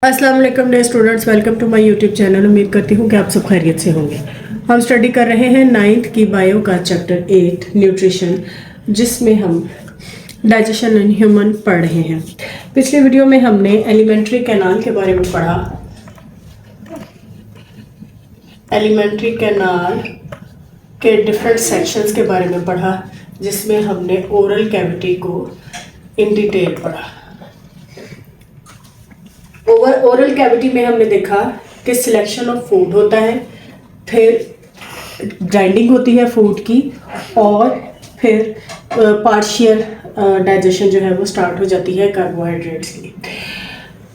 अस्सलाम वालेकुम dear students, welcome to my YouTube channel. उम्मीद करती हूँ कि आप सब खैरियत से होंगे। हम स्टडी कर रहे हैं 9th की बायो का चैप्टर 8 न्यूट्रिशन, जिसमें हम डाइजेशन इन ह्यूमन पढ़ रहे हैं। पिछले वीडियो में हमने एलिमेंट्री कैनाल के बारे में पढ़ा। एलिमेंट्री कैनाल के डिफरेंट सेक्शंस के बारे में पढ़ा, जिसमें हमने ओरल कैविटी को इन डिटेल पढ़ा। ओरल कैविटी में हमने देखा कि सिलेक्शन ऑफ फूड होता है, फिर ग्राइंडिंग होती है फूड की, और फिर पार्शियल डाइजेशन जो है वो स्टार्ट हो जाती है कार्बोहाइड्रेट्स की।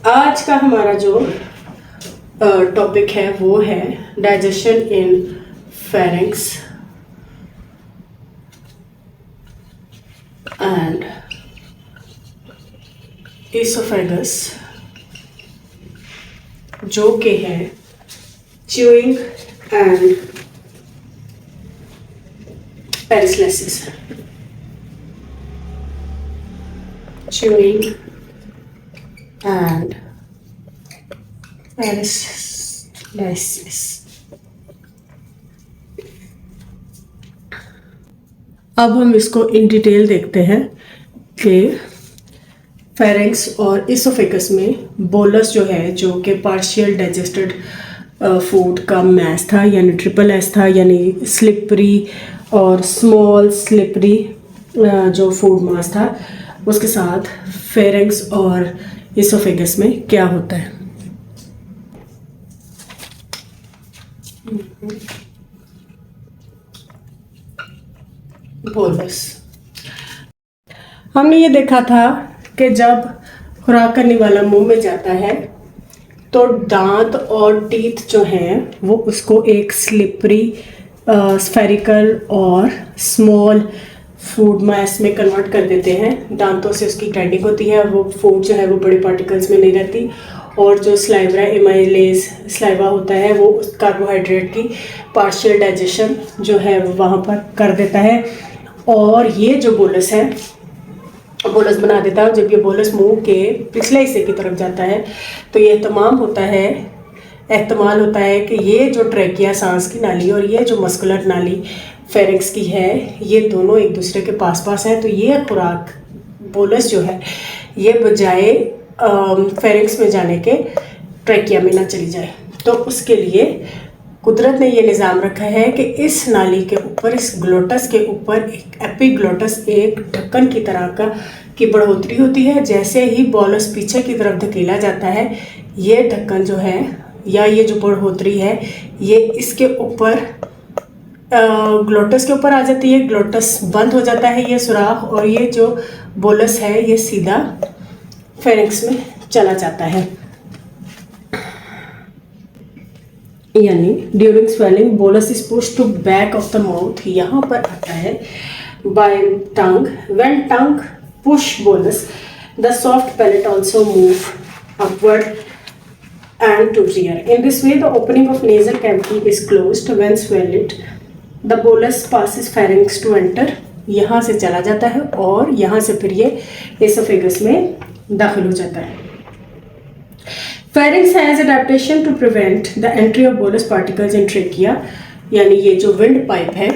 आज का हमारा जो टॉपिक है वो है digestion in pharynx and oesophagus, जो कि है chewing and peristalsis. Chewing and peristalsis. अब हम इसको इन डिटेल देखते हैं कि फेरिंक्स और इसोफेगस में बोलस जो है, जो कि पार्शियल डाइजेस्टेड फूड का मैस था, यानी ट्रिपल एस था, यानी स्लिपरी और स्मॉल स्लिपरी जो फूड मास था, उसके साथ फेरिंक्स और इसोफेगस में क्या होता है। बोलस हमने ये देखा था कि जब खुराक करने वाला मुंह में जाता है तो दांत और टीथ जो हैं वो उसको एक स्लिपरी स्फेरिकल और स्मॉल फूड मैस में कन्वर्ट कर देते हैं। दांतों से उसकी ग्राइंडिंग होती है, वो फूड जो है वो बड़े पार्टिकल्स में नहीं रहती, और जो स्लाइवा एमाइलेज स्लाइवा होता है वो कार्बोहाइड्रेट की पार्शियल डाइजेशन जो है वो वहाँ पर कर देता है, और ये जो बोलस है बोलस बना देता है। जब ये बोलस मुंह के पिछले हिस्से की तरफ जाता है तो ये एहतमाल होता है कि ये जो ट्रैकिया सांस की नाली और ये जो मस्कुलर नाली फेरिंक्स की है, ये दोनों एक दूसरे के पास पास है। तो ये खुराक बोलस जो है ये बजाय फेरिंक्स में जाने के ट्रैकिया में ना चली जाए। तो उसके लिए कुदरत ने ये निज़ाम रखा है कि इस नाली के ऊपर, इस ग्लोटस के ऊपर एक एपिग्लोटस, एक ढक्कन की तरह की बढ़ोतरी होती है। जैसे ही बोलस पीछे की तरफ धकेला जाता है, ये ढक्कन जो है या ये जो बढ़ोतरी है ये इसके ऊपर ग्लोटस के ऊपर आ जाती है। ग्लोटस बंद हो जाता है ये सुराख, और ये जो बोलस है ये सीधा फेरिंक्स में चला जाता है। यानी during swallowing bolus is push to back of the mouth, यहाँ पर आता है by tongue. When tongue push bolus the soft palate also move upward and to rear. In this way, the opening of nasal cavity is closed. When swallowed, the bolus passes pharynx to enter. यहाँ से चला जाता है और यहाँ से फिर ये एसोफेगस में दाखिल हो जाता है। Pharynx has adaptation to prevent the entry of bolus particles in trachea, यानी ये जो विंड पाइप है,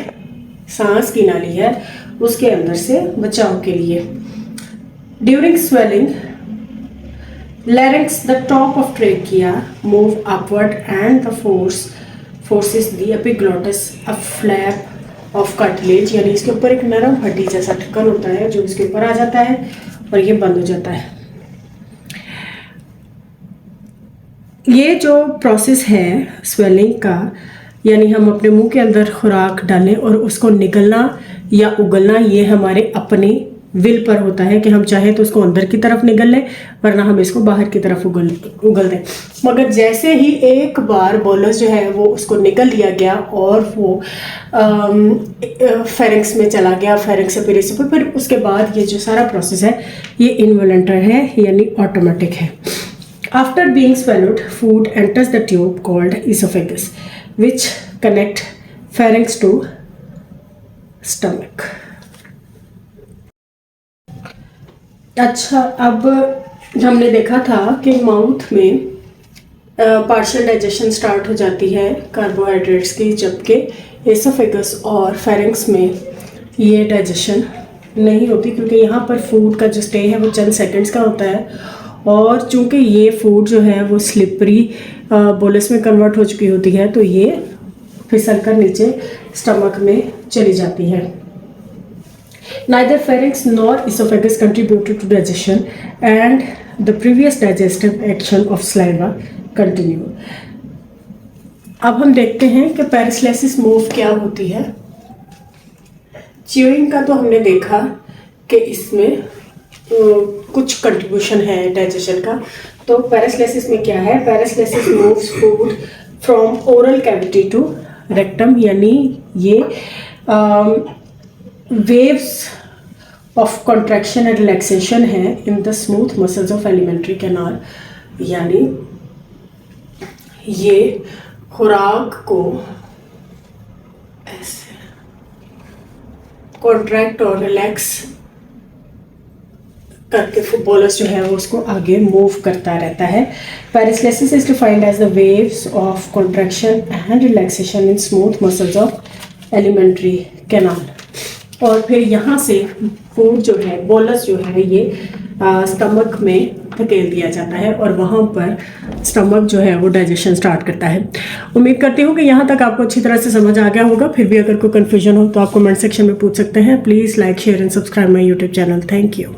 सांस की नाली है, उसके अंदर से बचाव के लिए। During swelling, larynx, the top of trachea, move upward and the forces the epiglottis, a flap of cartilage, यानी इसके ऊपर एक नरम हड्डी जैसा ढक्कन होता है जो इसके ऊपर आ जाता है और ये बंद हो जाता है। ये जो प्रोसेस है स्वेलिंग का, यानी हम अपने मुंह के अंदर खुराक डालें और उसको निगलना या उगलना, ये हमारे अपने विल पर होता है कि हम चाहे तो उसको अंदर की तरफ निगल लें, वरना हम इसको बाहर की तरफ उगल दें। मगर जैसे ही एक बार बोलस जो है वो उसको निगल लिया गया और वो फेरिंक्स में चला गया, फेरिंक्स से फिर उसके बाद ये जो सारा प्रोसेस है ये इनवॉलंटरी है, यानी ऑटोमेटिक है। After being swallowed, food enters the tube called esophagus, which connect pharynx to stomach. अच्छा, अब हमने देखा था कि माउथ में पार्शियल डाइजेशन स्टार्ट हो जाती है कार्बोहाइड्रेट्स की, जबकि एसोफेगस और फेरिंक्स में ये डाइजेशन नहीं होती, क्योंकि यहाँ पर फूड का जो स्टे है वो चंद सेकंड्स का होता है, और चूंकि ये फूड जो है वो स्लिपरी बोलस में कन्वर्ट हो चुकी होती है, तो ये फिसल कर नीचे स्टमक में चली जाती है। Neither pharynx nor esophagus contributed to digestion, and the previous digestive action of saliva continue. अब हम देखते हैं कि पेरिस्टालसिस मूव क्या होती है। च्यूइंग का तो हमने देखा कि इसमें कुछ कंट्रीब्यूशन है डाइजेशन का। तो पेरिस्टालसिस में क्या है? Peristalsis moves food from oral cavity to rectum, यानी ये waves of contraction and relaxation है in the smooth muscles of alimentary canal, यानी ये खुराक को ऐसे कॉन्ट्रैक्ट और रिलैक्स करके बोलस जो है वो उसको आगे मूव करता रहता है। Peristalsis is defined as the waves of contraction and relaxation in smooth muscles of alimentary canal. और फिर यहाँ से फूड जो है, बोलस जो है, ये स्टमक में धकेल दिया जाता है और वहाँ पर स्टमक जो है वो डाइजेशन स्टार्ट करता है। उम्मीद करती हूँ कि यहाँ तक आपको अच्छी तरह से समझ आ गया होगा। फिर भी अगर कोई कन्फ्यूजन हो तो आप कमेंट सेक्शन में पूछ सकते हैं। Please like, share and subscribe my YouTube channel. Thank you.